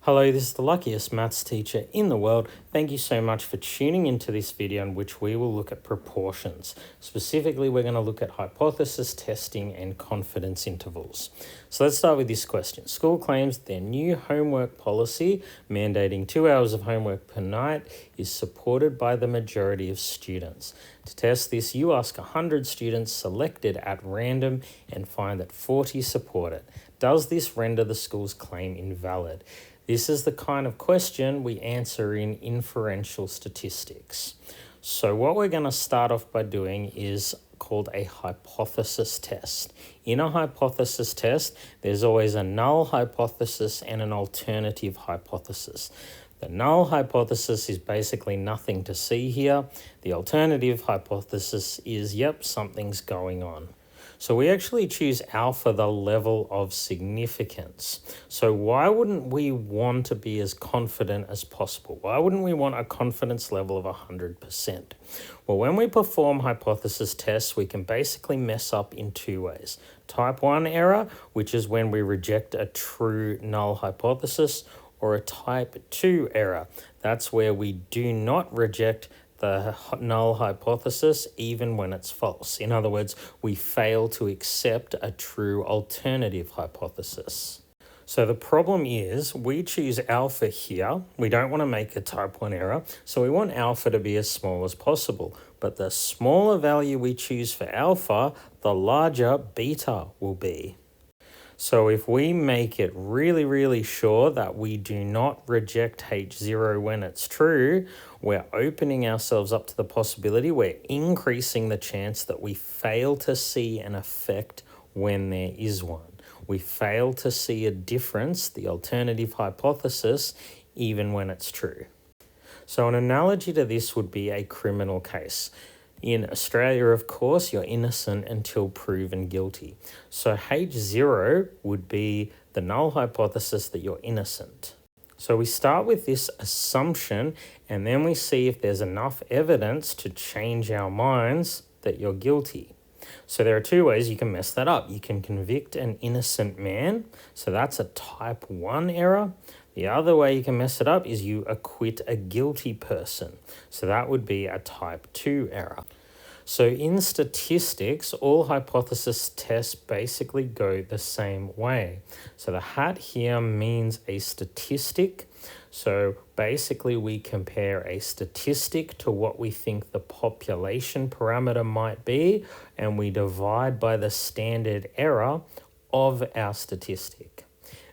Hello, this is the luckiest maths teacher in the world. Thank you so much for tuning into this video in which we will look at proportions. Specifically, we're going to look at hypothesis testing and confidence intervals. So let's start with this question. School claims their new homework policy mandating 2 hours of homework per night is supported by the majority of students. To test this, you ask 100 students selected at random and find that 40 support it. Does this render the school's claim invalid? This is the kind of question we answer in inferential statistics. So what we're going to start off by doing is called a hypothesis test. In a hypothesis test, there's always a null hypothesis and an alternative hypothesis. The null hypothesis is basically nothing to see here. The alternative hypothesis is, yep, something's going on. So we actually choose alpha, the level of significance. So why wouldn't we want to be as confident as possible? Why wouldn't we want a confidence level of 100%? Well, when we perform hypothesis tests, we can basically mess up in two ways. Type 1 error, which is when we reject a true null hypothesis, or a type 2 error. That's where we do not reject the null hypothesis even when it's false. In other words, we fail to accept a true alternative hypothesis. So the problem is we choose alpha here. We don't want to make a type 1 error, so we want alpha to be as small as possible. But the smaller value we choose for alpha, the larger beta will be. So if we make it really sure that we do not reject H0 when it's true, we're opening ourselves up to the possibility, we're increasing the chance that we fail to see an effect when there is one. We fail to see a difference, the alternative hypothesis, even when it's true. So an analogy to this would be a criminal case. In Australia, of course, you're innocent until proven guilty. So H0 would be the null hypothesis that you're innocent. So we start with this assumption and then we see if there's enough evidence to change our minds that you're guilty. So there are two ways you can mess that up. You can convict an innocent man, so that's a type 1 error. The other way you can mess it up is you acquit a guilty person. So that would be a type 2 error. So in statistics, all hypothesis tests basically go the same way. So the hat here means a statistic. So basically we compare a statistic to what we think the population parameter might be, and we divide by the standard error of our statistic.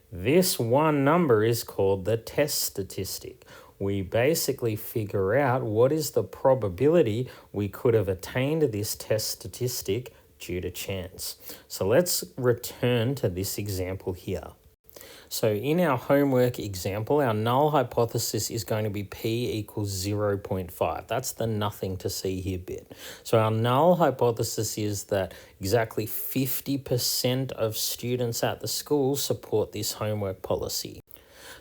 This one number is called the test statistic. We basically figure out what is the probability we could have attained this test statistic due to chance. So let's return to this example here. So in our homework example, our null hypothesis is going to be p equals 0.5. That's the nothing to see here bit. So our null hypothesis is that exactly 50% of students at the school support this homework policy.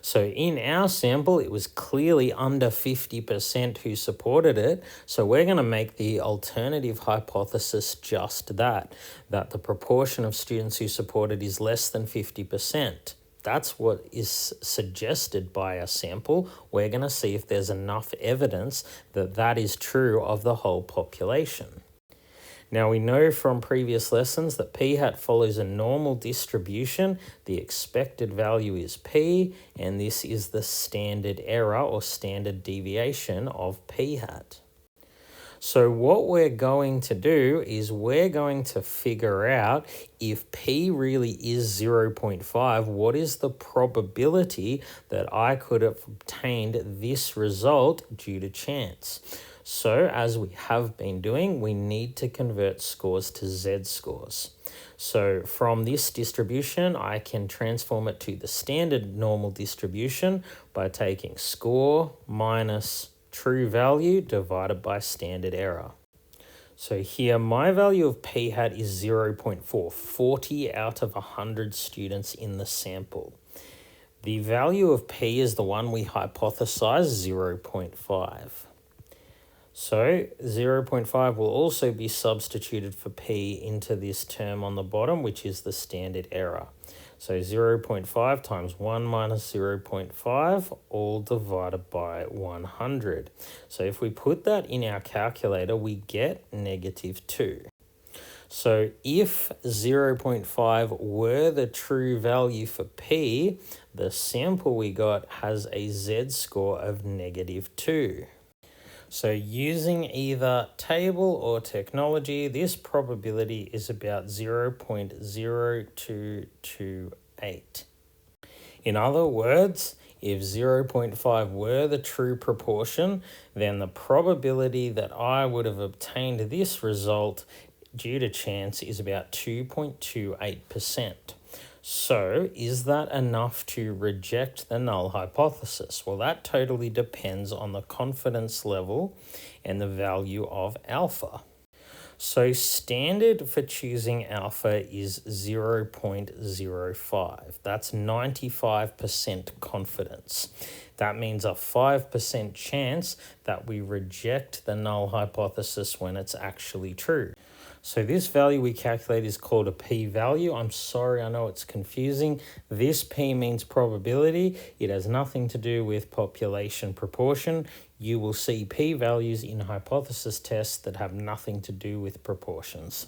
So in our sample, it was clearly under 50% who supported it. So we're going to make the alternative hypothesis just that the proportion of students who support it is less than 50%. That's what is suggested by our sample. We're going to see if there's enough evidence that that is true of the whole population. Now we know from previous lessons that p hat follows a normal distribution. The expected value is p, and this is the standard error or standard deviation of p hat. So what we're going to do is we're going to figure out if p really is 0.5, what is the probability that I could have obtained this result due to chance? So as we have been doing, we need to convert scores to z-scores. So from this distribution, I can transform it to the standard normal distribution by taking score minus true value divided by standard error. So here my value of p hat is 0.4, 40 out of 100 students in the sample. The value of p is the one we hypothesized, 0.5. So 0.5 will also be substituted for p into this term on the bottom, which is the standard error. So 0.5 times 1 minus 0.5, all divided by 100. So if we put that in our calculator, we get -2. So if 0.5 were the true value for P, the sample we got has a z-score of -2. So using either table or technology, this probability is about 0.0228. In other words, if 0.5 were the true proportion, then the probability that I would have obtained this result due to chance is about 2.28%. So is that enough to reject the null hypothesis? Well, that totally depends on the confidence level and the value of alpha. So standard for choosing alpha is 0.05. That's 95% confidence. That means a 5% chance that we reject the null hypothesis when it's actually true. So this value we calculate is called a p-value. I'm sorry, I know it's confusing. This p means probability. It has nothing to do with population proportion. You will see p-values in hypothesis tests that have nothing to do with proportions.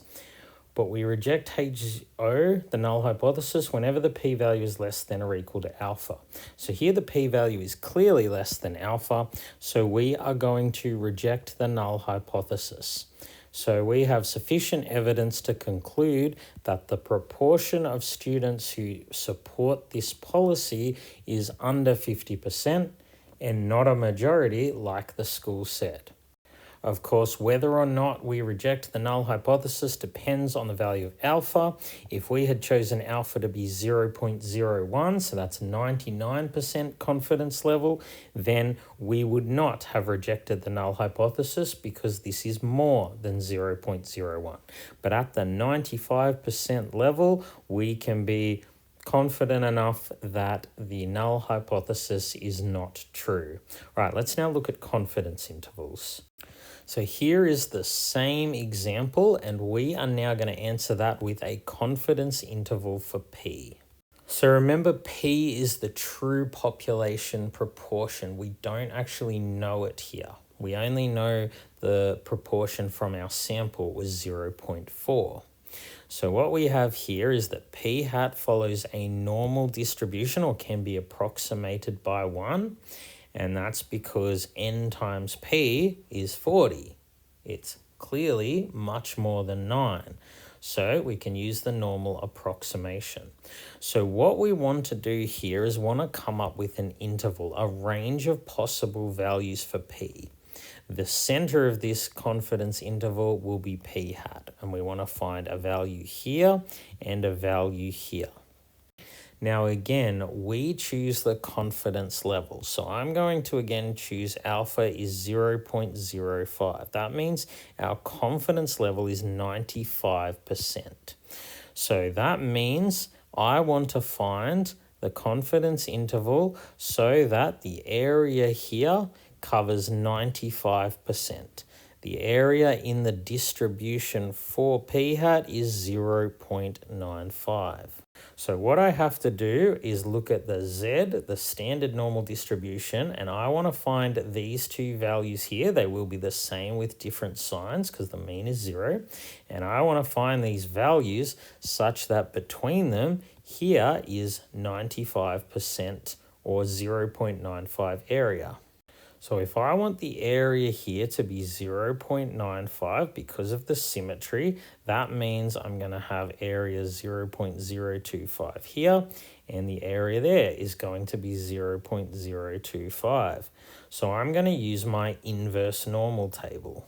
But we reject HO, the null hypothesis, whenever the p-value is less than or equal to alpha. So here the p-value is clearly less than alpha, so we are going to reject the null hypothesis. So we have sufficient evidence to conclude that the proportion of students who support this policy is under 50% and not a majority like the school said. Of course, whether or not we reject the null hypothesis depends on the value of alpha. If we had chosen alpha to be 0.01, so that's 99% confidence level, then we would not have rejected the null hypothesis because this is more than 0.01. But at the 95% level, we can be confident enough that the null hypothesis is not true. All right, let's now look at confidence intervals. So here is the same example, and we are now going to answer that with a confidence interval for P. So remember, P is the true population proportion. We don't actually know it here. We only know the proportion from our sample was 0.4. So what we have here is that P hat follows a normal distribution or can be approximated by 1. And that's because n times p is 40. It's clearly much more than 9. So we can use the normal approximation. So what we want to do here is want to come up with an interval, a range of possible values for p. The center of this confidence interval will be p hat, and we want to find a value here and a value here. Now again, we choose the confidence level. So I'm going to again choose alpha is 0.05. That means our confidence level is 95%. So that means I want to find the confidence interval so that the area here covers 95%. The area in the distribution for p hat is 0.95. So what I have to do is look at the Z, the standard normal distribution, and I want to find these two values here. They will be the same with different signs because the mean is 0. And I want to find these values such that between them here is 95% or 0.95 area. So if I want the area here to be 0.95 because of the symmetry, that means I'm going to have area 0.025 here, and the area there is going to be 0.025. So I'm going to use my inverse normal table.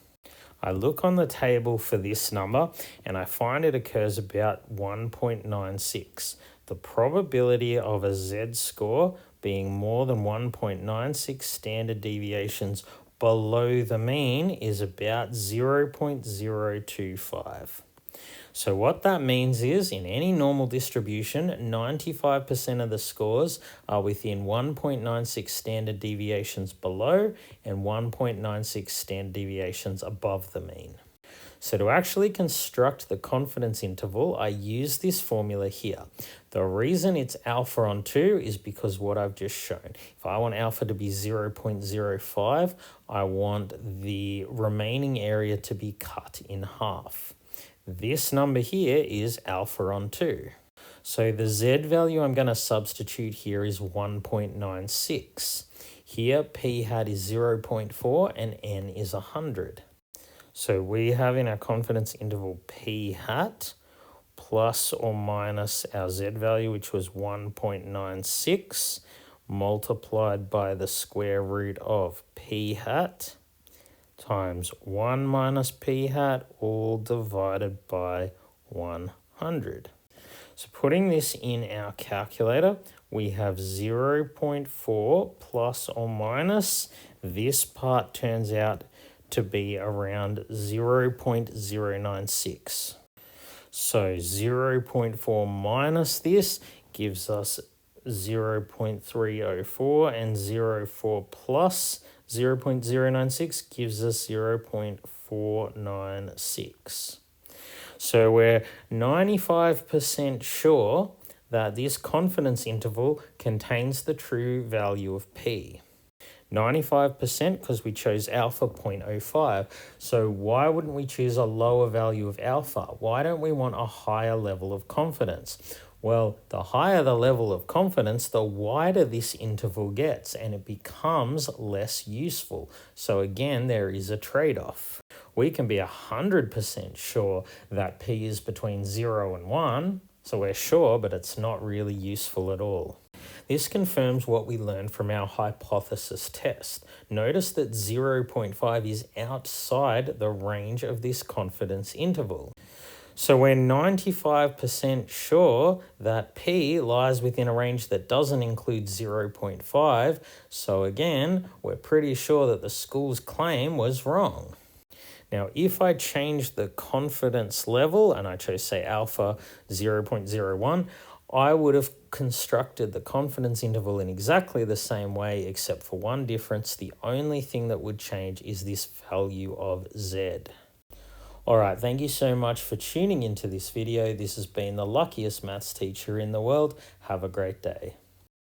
I look on the table for this number and I find it occurs about 1.96. The probability of a Z-score being more than 1.96 standard deviations below the mean is about 0.025. So what that means is in any normal distribution, 95% of the scores are within 1.96 standard deviations below and 1.96 standard deviations above the mean. So to actually construct the confidence interval, I use this formula here. The reason it's alpha on 2 is because what I've just shown. If I want alpha to be 0.05, I want the remaining area to be cut in half. This number here is alpha on 2. So the z value I'm going to substitute here is 1.96. Here p hat is 0.4 and n is 100. So we have in our confidence interval p hat plus or minus our z value, which was 1.96, multiplied by the square root of p hat times 1 minus p hat, all divided by 100. So putting this in our calculator, we have 0.4 plus or minus. This part turns out to be around 0.096. So 0.4 minus this gives us 0.304, and 0.4 plus 0.096 gives us 0.496. So we're 95% sure that this confidence interval contains the true value of p. 95% because we chose alpha 0.05. So why wouldn't we choose a lower value of alpha? Why don't we want a higher level of confidence? Well, the higher the level of confidence, the wider this interval gets, and it becomes less useful. So again, there is a trade-off. We can be 100% sure that p is between 0 and 1, so we're sure, but it's not really useful at all. This confirms what we learned from our hypothesis test. Notice that 0.5 is outside the range of this confidence interval. So we're 95% sure that p lies within a range that doesn't include 0.5. So again, we're pretty sure that the school's claim was wrong. Now, if I change the confidence level, and I chose, say, alpha 0.01, I would have constructed the confidence interval in exactly the same way, except for one difference. The only thing that would change is this value of z. Alright, thank you so much for tuning into this video. This has been the luckiest maths teacher in the world. Have a great day.